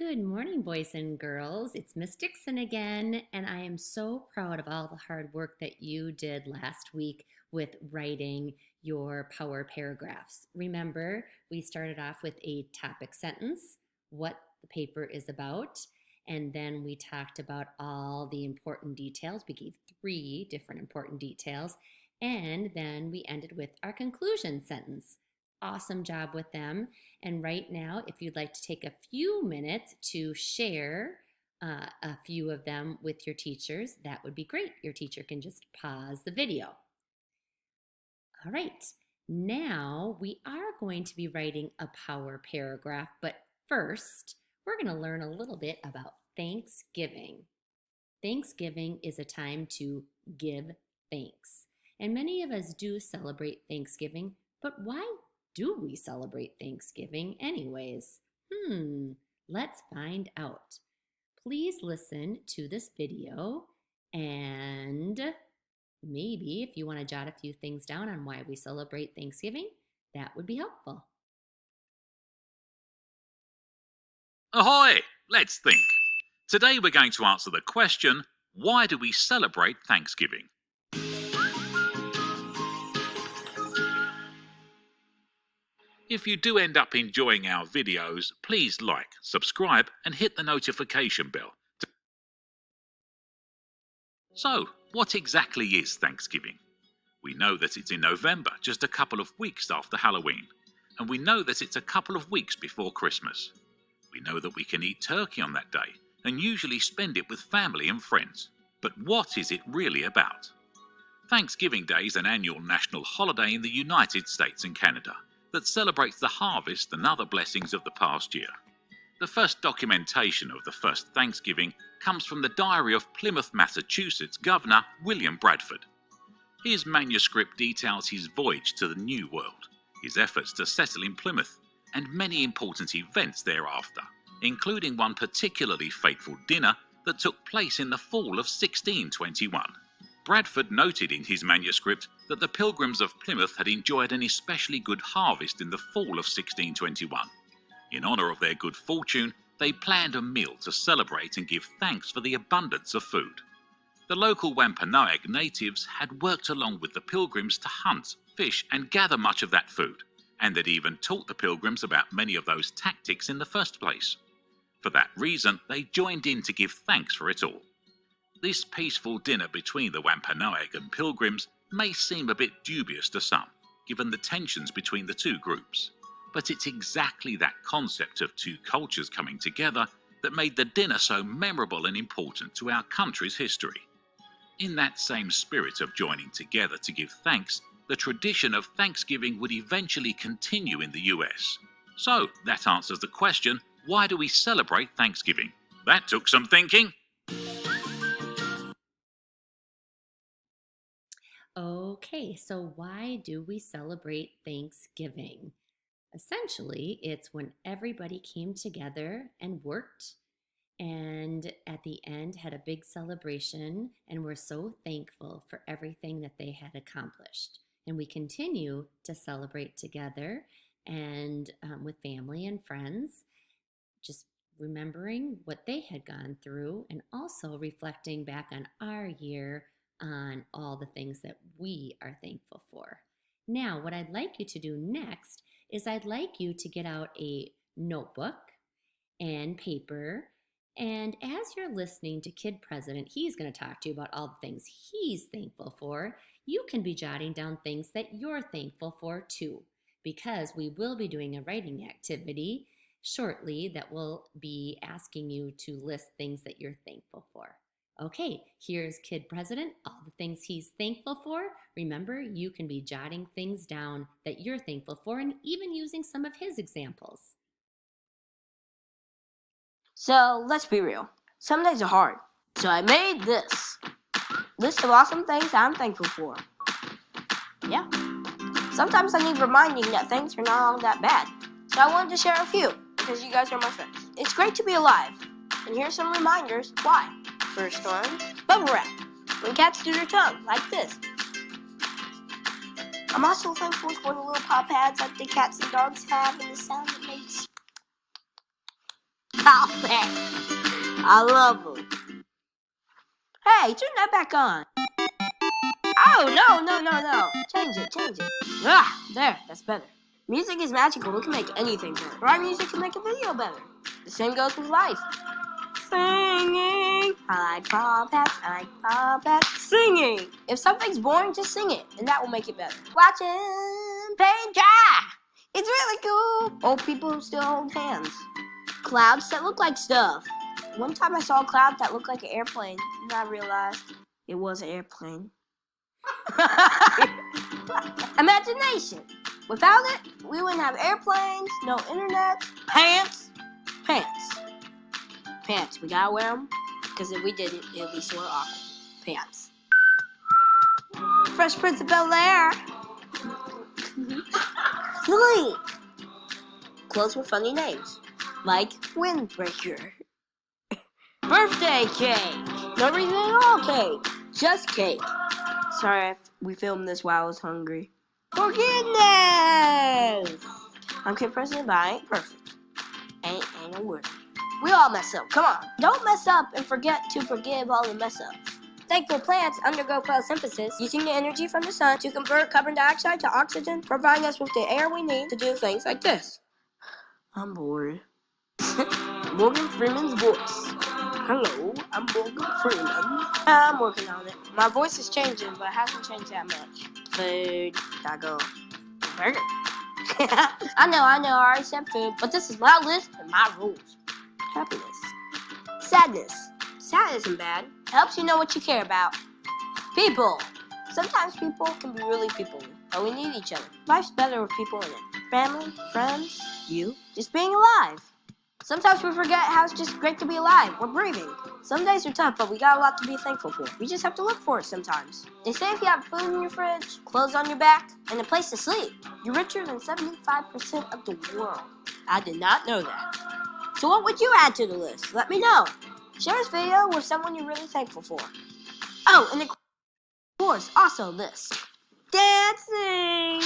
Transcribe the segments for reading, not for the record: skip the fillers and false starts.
Good morning, boys and girls. It's Miss Dixon again, and I am so proud of all the hard work that you did last week with writing your power paragraphs. Remember, we started off with a topic sentence, what the paper is about, and then we talked about all the important details. We gave 3 different important details, and then we ended with our conclusion sentence. Awesome job with them. And right now, if you'd like to take a few minutes to share a few of them with your teachers, that would be great. Your teacher can just pause the video. All right, now we are going to be writing a power paragraph, but first, we're going to learn a little bit about Thanksgiving. Thanksgiving is a time to give thanks. And many of us do celebrate Thanksgiving, but why do we celebrate Thanksgiving anyways? Let's find out. Please listen to this video, and maybe if you want to jot a few things down on why we celebrate Thanksgiving, that would be helpful. Ahoy! Let's think. Today we're going to answer the question, why do we celebrate Thanksgiving? If you do end up enjoying our videos, please like, subscribe and hit the notification bell. So, what exactly is Thanksgiving? We know that it's in November, just a couple of weeks after Halloween. And we know that it's a couple of weeks before Christmas. We know that we can eat turkey on that day and usually spend it with family and friends. But what is it really about? Thanksgiving Day is an annual national holiday in the United States and Canada that celebrates the harvest and other blessings of the past year. The first documentation of the first Thanksgiving comes from the diary of Plymouth, Massachusetts Governor William Bradford. His manuscript details his voyage to the New World, his efforts to settle in Plymouth, and many important events thereafter, including one particularly fateful dinner that took place in the fall of 1621. Bradford noted in his manuscript that the Pilgrims of Plymouth had enjoyed an especially good harvest in the fall of 1621. In honour of their good fortune, they planned a meal to celebrate and give thanks for the abundance of food. The local Wampanoag natives had worked along with the Pilgrims to hunt, fish and gather much of that food, and had even taught the Pilgrims about many of those tactics in the first place. For that reason, they joined in to give thanks for it all. This peaceful dinner between the Wampanoag and Pilgrims may seem a bit dubious to some, given the tensions between the two groups. But it's exactly that concept of two cultures coming together that made the dinner so memorable and important to our country's history. In that same spirit of joining together to give thanks, the tradition of Thanksgiving would eventually continue in the US. So, that answers the question, why do we celebrate Thanksgiving? That took some thinking. Okay, so why do we celebrate Thanksgiving? Essentially, it's when everybody came together and worked, and at the end had a big celebration and were so thankful for everything that they had accomplished. And we continue to celebrate together and with family and friends, just remembering what they had gone through and also reflecting back on our year on all the things that we are thankful for. Now, what I'd like you to do next is I'd like you to get out a notebook and paper. And as you're listening to Kid President, he's going to talk to you about all the things he's thankful for. You can be jotting down things that you're thankful for too, because we will be doing a writing activity shortly that will be asking you to list things that you're thankful for. Okay, here's Kid President, all the things he's thankful for. Remember, you can be jotting things down that you're thankful for and even using some of his examples. So, let's be real. Some days are hard. So I made this list of awesome things I'm thankful for. Yeah. Sometimes I need reminding that things are not all that bad. So I wanted to share a few, because you guys are my friends. It's great to be alive. And here's some reminders why. First one, bubble wrap. When cats do their tongue, like this. I'm also thankful for the little paw pads like the cats and dogs have and the sound it makes. Stop it. I love them. Hey, turn that back on. Oh, no. Change it. Ah, there, that's better. Music is magical. It can make anything better. Right music can make a video better. The same goes with life. Singing. I like Paw Pets. Singing. If something's boring, just sing it, and that will make it better. Watching paint dry. It's really cool. Old people who still hold hands. Clouds that look like stuff. One time I saw a cloud that looked like an airplane, and I realized it was an airplane. Imagination. Without it, we wouldn't have airplanes, no internet, pants. We gotta wear them, because if we didn't, it would be sort of awkward. Pants. Fresh Prince of Bel-Air. Sweet. Clothes with funny names, like Windbreaker. Birthday cake. No reason at all cake. Just cake. Sorry, we filmed this while I was hungry. Forgiveness. I'm Kid President, but I ain't perfect. Ain't no word. We all mess up. Come on. Don't mess up and forget to forgive all the mess ups. Thankful plants undergo photosynthesis, using the energy from the sun to convert carbon dioxide to oxygen, providing us with the air we need to do things like this. I'm bored. Morgan Freeman's voice. Hello, I'm Morgan Freeman. I'm working on it. My voice is changing, but it hasn't changed that much. Food. Taco. Burger. I know, I already said food, but this is my list and my rules. Happiness. Sadness. Sad isn't bad. Helps you know what you care about. People. Sometimes people can be really people-y, but we need each other. Life's better with people in it. Family, friends, you. Just being alive. Sometimes we forget how it's just great to be alive. We're breathing. Some days are tough, but we got a lot to be thankful for. We just have to look for it sometimes. They say if you have food in your fridge, clothes on your back, and a place to sleep, you're richer than 75% of the world. I did not know that. So what would you add to the list? Let me know. Share this video with someone you're really thankful for. Oh, and of course, also this. Dancing!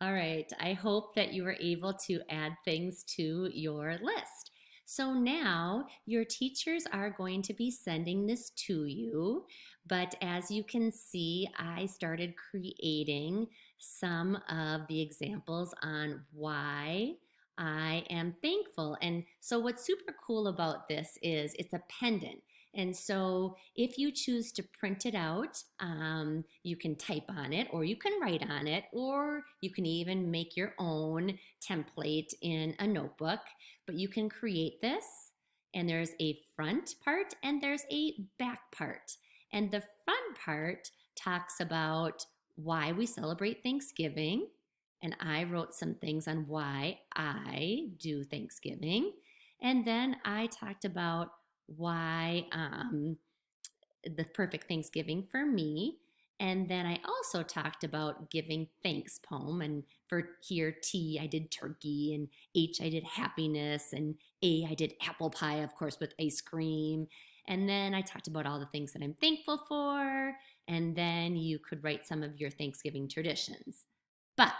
All right, I hope that you were able to add things to your list. So now your teachers are going to be sending this to you, but as you can see, I started creating some of the examples on why I am thankful. And so what's super cool about this is it's a pendant. And so if you choose to print it out, you can type on it, or you can write on it, or you can even make your own template in a notebook. But you can create this, and there's a front part and there's a back part. And the front part talks about why we celebrate Thanksgiving. And I wrote some things on why I do Thanksgiving. And then I talked about why the perfect Thanksgiving for me. And then I also talked about giving thanks poem. And for here, T, I did turkey, and H, I did happiness, and A, I did apple pie, of course, with ice cream. And then I talked about all the things that I'm thankful for. And then you could write some of your Thanksgiving traditions. But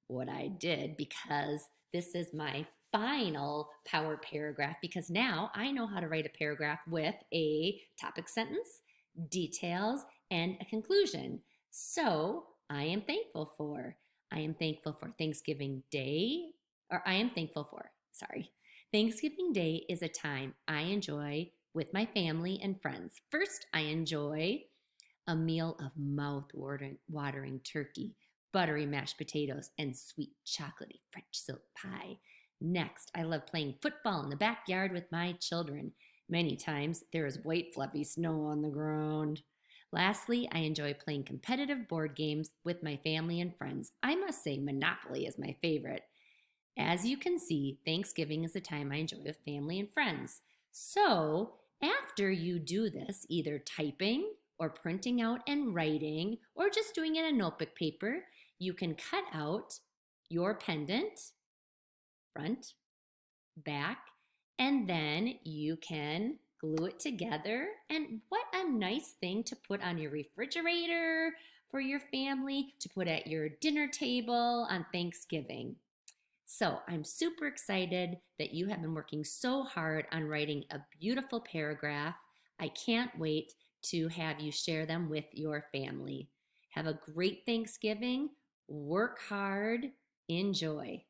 what I did, because this is my final power paragraph, because now I know how to write a paragraph with a topic sentence, details, and a conclusion. So I am thankful for Thanksgiving Day, Thanksgiving Day is a time I enjoy with my family and friends. First, I enjoy a meal of mouth-watering turkey, buttery mashed potatoes, and sweet chocolatey French silk pie. Next, I love playing football in the backyard with my children. Many times, there is white fluffy snow on the ground. Lastly, I enjoy playing competitive board games with my family and friends. I must say Monopoly is my favorite. As you can see, Thanksgiving is a time I enjoy with family and friends. So, after you do this, either typing or printing out and writing, or just doing it in notebook paper, you can cut out your pendant, front, back, and then you can glue it together. And what a nice thing to put on your refrigerator for your family to put at your dinner table on Thanksgiving. So I'm super excited that you have been working so hard on writing a beautiful paragraph. I can't wait to have you share them with your family. Have a great Thanksgiving. Work hard. Enjoy.